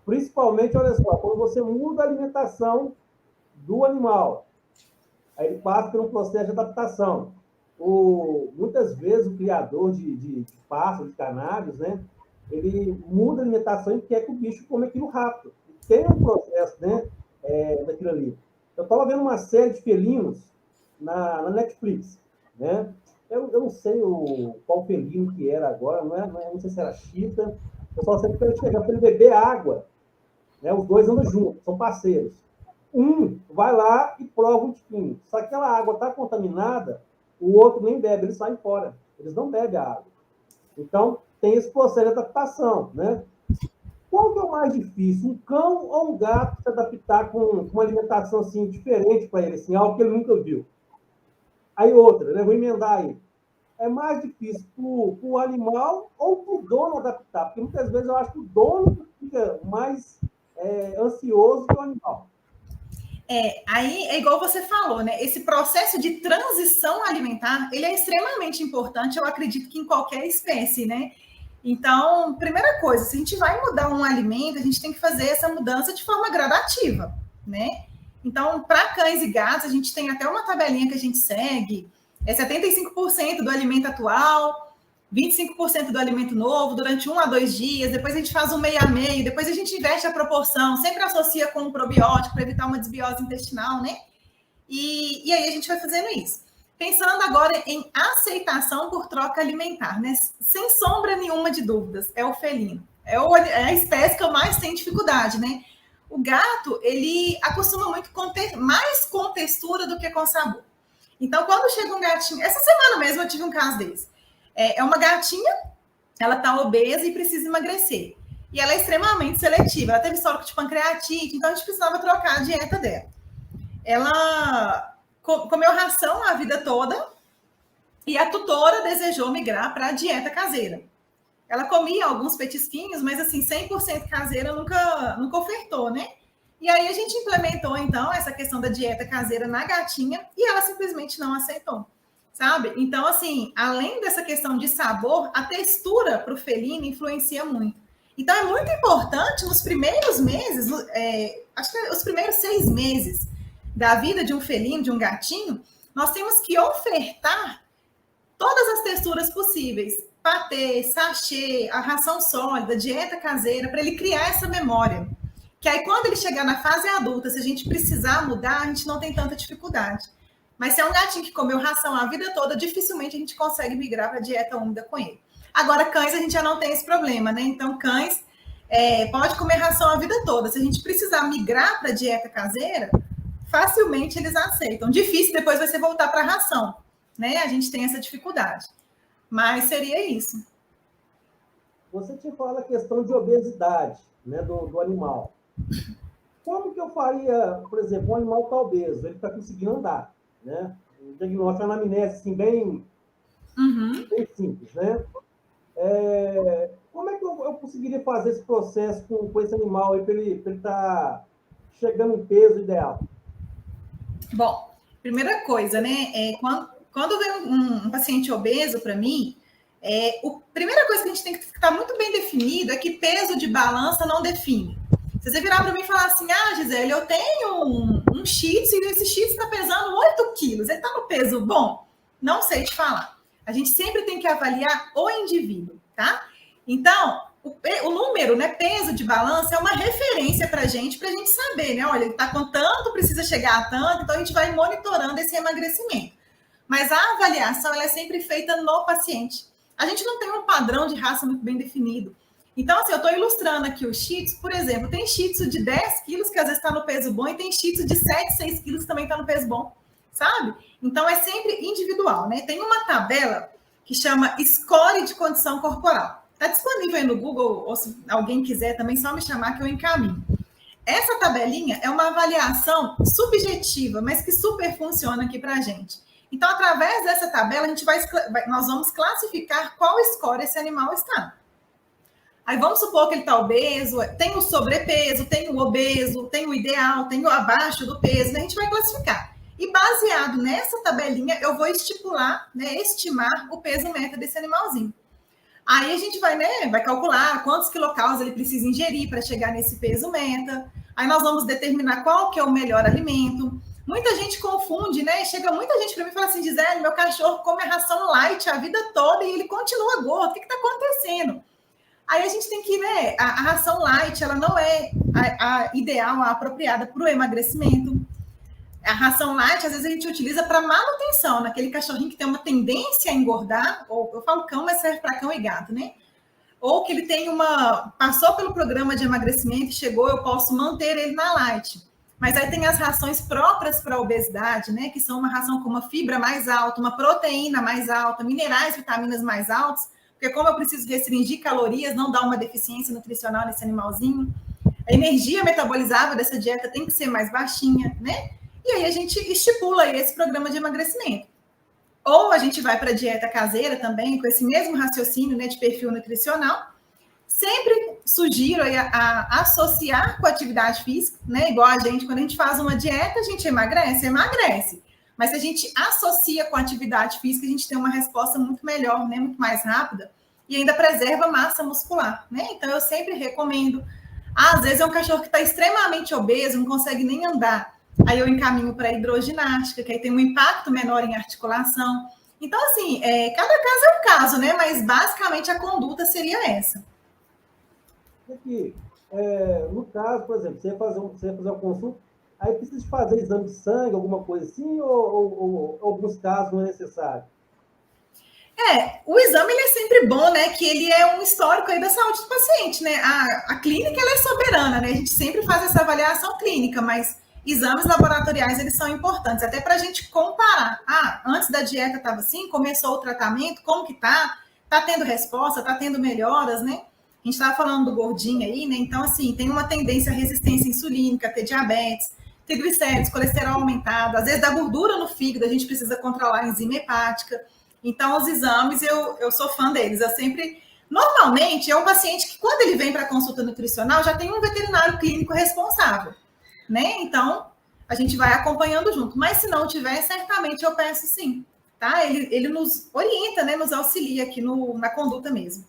Principalmente, olha só, quando você muda a alimentação do animal, aí ele passa por um processo de adaptação. Muitas vezes o criador de pássaros, de canários, né, ele muda a alimentação e quer que o bicho come aquilo rápido. Tem um processo, né, daquilo ali. Eu estava vendo uma série de felinos na Netflix, né? Eu não sei qual felino que era agora, não sei se era chita. Eu só sei que ele chega para ele beber água, né? Os dois andam juntos, são parceiros. Um vai lá e prova um tiquinho. Se aquela água está contaminada, o outro nem bebe, eles saem fora. Eles não bebem a água. Então, tem esse processo de adaptação, né? Qual que é o mais difícil? Um cão ou um gato se adaptar com uma alimentação assim, diferente para ele, assim, algo que ele nunca viu? Aí outra, né? Vou emendar aí. É mais difícil para o animal ou para o dono adaptar? Porque muitas vezes eu acho que o dono fica mais ansioso que o animal. Aí é igual você falou, né? Esse processo de transição alimentar, ele é extremamente importante, eu acredito que em qualquer espécie, né? Então, primeira coisa, se a gente vai mudar um alimento, a gente tem que fazer essa mudança de forma gradativa, né? Então, para cães e gatos, a gente tem até uma tabelinha que a gente segue, 75% do alimento atual, 25% do alimento novo durante 1 a 2 dias, depois a gente faz um meio a meio, depois a gente inverte a proporção, sempre associa com um probiótico para evitar uma desbiose intestinal, né? E aí a gente vai fazendo isso. Pensando agora em aceitação por troca alimentar, né? Sem sombra nenhuma de dúvidas, é o felino. É a espécie que eu mais tenho dificuldade, né? O gato, ele acostuma muito mais com textura do que com sabor. Então, quando chega um gatinho... Essa semana mesmo eu tive um caso desse. É uma gatinha, ela tá obesa e precisa emagrecer. E ela é extremamente seletiva. Ela teve histórico de pancreatite, então a gente precisava trocar a dieta dela. Ela comeu ração a vida toda e a tutora desejou migrar para a dieta caseira. Ela comia alguns petisquinhos, mas assim, 100% caseira nunca ofertou, né? E aí a gente implementou, então, essa questão da dieta caseira na gatinha e ela simplesmente não aceitou, sabe? Então, assim, além dessa questão de sabor, a textura para o felino influencia muito. Então, é muito importante nos primeiros meses, acho que os primeiros 6 meses da vida de um felino, de um gatinho, nós temos que ofertar todas as texturas possíveis. Patê, sachê, a ração sólida, dieta caseira, para ele criar essa memória. Que aí, quando ele chegar na fase adulta, se a gente precisar mudar, a gente não tem tanta dificuldade. Mas se é um gatinho que comeu ração a vida toda, dificilmente a gente consegue migrar para a dieta úmida com ele. Agora, cães, a gente já não tem esse problema, né? Então, cães pode comer ração a vida toda. Se a gente precisar migrar para a dieta caseira, facilmente eles aceitam. Difícil depois vai ser voltar para a ração, né? A gente tem essa dificuldade. Mas seria isso. Você tinha falado a questão de obesidade, né, do animal. Como que eu faria, por exemplo, um animal está obeso, ele está conseguindo andar, né? O diagnóstico é uma anamnese assim, bem simples, né? Como é que eu conseguiria fazer esse processo com esse animal para ele estar chegando no peso ideal? Bom, primeira coisa, né? Quando vem um paciente obeso para mim, a primeira coisa que a gente tem que estar muito bem definido é que peso de balança não define. Se você virar para mim e falar assim, Gisele, eu tenho um shih tzu e esse shih tzu está pesando 8 quilos, ele está no peso bom? Não sei te falar. A gente sempre tem que avaliar o indivíduo, tá? Então, o número, né, peso de balança é uma referência para a gente saber, né? Olha, ele está com tanto, precisa chegar a tanto, então a gente vai monitorando esse emagrecimento. Mas a avaliação ela é sempre feita no paciente. A gente não tem um padrão de raça muito bem definido. Então, assim, eu estou ilustrando aqui o shih tzu, por exemplo, tem shih tzu de 10 quilos que às vezes está no peso bom e tem shih tzu de 7, 6 quilos que também está no peso bom, sabe? Então, é sempre individual, né? Tem uma tabela que chama Score de Condição Corporal. Está disponível aí no Google, ou se alguém quiser também, só me chamar que eu encaminho. Essa tabelinha é uma avaliação subjetiva, mas que super funciona aqui para a gente. Então, através dessa tabela, nós vamos classificar qual score esse animal está. Aí vamos supor que ele está obeso, tem o sobrepeso, tem o obeso, tem o ideal, tem o abaixo do peso, né? A gente vai classificar. E baseado nessa tabelinha, eu vou estipular, né, estimar o peso meta desse animalzinho. Aí a gente vai, né, vai calcular quantos quilocalories ele precisa ingerir para chegar nesse peso meta. Aí nós vamos determinar qual que é o melhor alimento. Muita gente confunde, né? Chega muita gente para mim e fala assim, Gisele, meu cachorro come a ração light a vida toda e ele continua gordo. O que está acontecendo? Aí a gente tem que, né? A ração light, ela não é a ideal, a apropriada para o emagrecimento. A ração light, às vezes, a gente utiliza para manutenção, naquele cachorrinho que tem uma tendência a engordar, ou eu falo cão, mas serve para cão e gato, né? Ou que ele tem passou pelo programa de emagrecimento e chegou, eu posso manter ele na light. Mas aí tem as rações próprias para a obesidade, né? Que são uma ração com uma fibra mais alta, uma proteína mais alta, minerais, vitaminas mais altos, porque como eu preciso restringir calorias, não dar uma deficiência nutricional nesse animalzinho, a energia metabolizável dessa dieta tem que ser mais baixinha, né? E aí a gente estipula esse programa de emagrecimento. Ou a gente vai para a dieta caseira também, com esse mesmo raciocínio, né, de perfil nutricional. Sempre sugiro a associar com a atividade física, né? Igual a gente, quando a gente faz uma dieta, a gente emagrece. Mas se a gente associa com a atividade física, a gente tem uma resposta muito melhor, né? Muito mais rápida e ainda preserva massa muscular, né? Então eu sempre recomendo. Às vezes é um cachorro que está extremamente obeso, não consegue nem andar. Aí eu encaminho para a hidroginástica, que aí tem um impacto menor em articulação. Então, assim, cada caso é um caso, né? Mas basicamente a conduta seria essa. Aqui, no caso, por exemplo, você ia fazer uma consulta, aí precisa fazer exame de sangue, alguma coisa assim, ou alguns casos não é necessário? O exame ele é sempre bom, né? Que ele é um histórico aí da saúde do paciente, né? A clínica ela é soberana, né? A gente sempre faz essa avaliação clínica, mas exames laboratoriais eles são importantes, até para a gente comparar. Antes da dieta estava assim, começou o tratamento, como que tá? Tá tendo resposta, tá tendo melhoras, né? A gente estava falando do gordinho aí, né? Então, assim, tem uma tendência à resistência insulínica, a ter diabetes, ter glicéridos, colesterol aumentado, às vezes da gordura no fígado, a gente precisa controlar a enzima hepática. Então, os exames, eu sou fã deles. Eu sempre... Normalmente, é um paciente que, quando ele vem para a consulta nutricional, já tem um veterinário clínico responsável, né? Então, a gente vai acompanhando junto. Mas, se não tiver, certamente eu peço sim, tá? Ele nos orienta, né? Nos auxilia aqui na conduta mesmo.